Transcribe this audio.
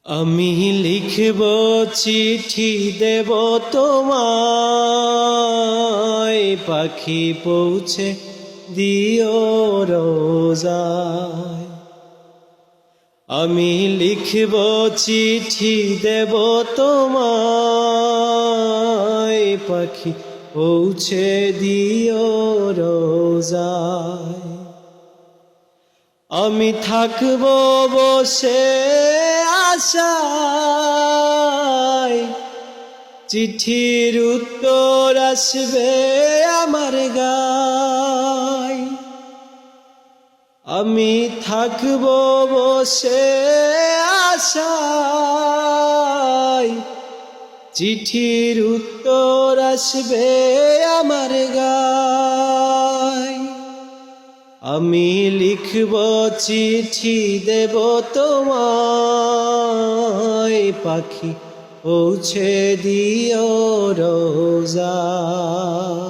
আমি লিখব চিঠি দেব তোমায়, পাখি পৌঁছে দিও রোজায়। আমি লিখব চিঠি দেব তোমায়, পাখি পৌঁছে দিও রোজায়। আমি থাকব বসে আশায়, চিঠির উত্তর আসবে আমার গায়। আমি থাকব বসে আশায়, চিঠির উত্তর আসবে আমার গায়। আমি লিখব চিঠি দেব তোমায়, পাখি পৌঁছে দিও রোজায়।